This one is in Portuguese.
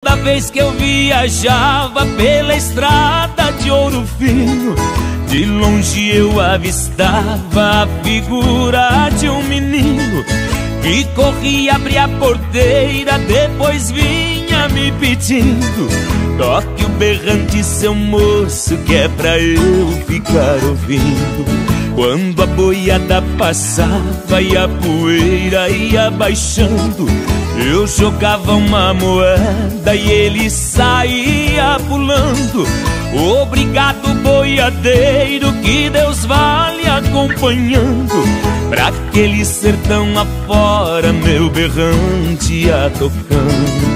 Toda vez que eu viajava pela estrada de ouro fino, de longe eu avistava a figura de um menino que corria, abria a porteira, depois vinha me pedindo: toque o berrante, seu moço, que é pra eu ficar ouvindo. Quando a boiada passava e a poeira ia baixando, eu jogava uma moeda e ele saía pulando. Obrigado, boiadeiro, que Deus vale acompanhando. Pra aquele sertão afora, meu berrante ia tocando.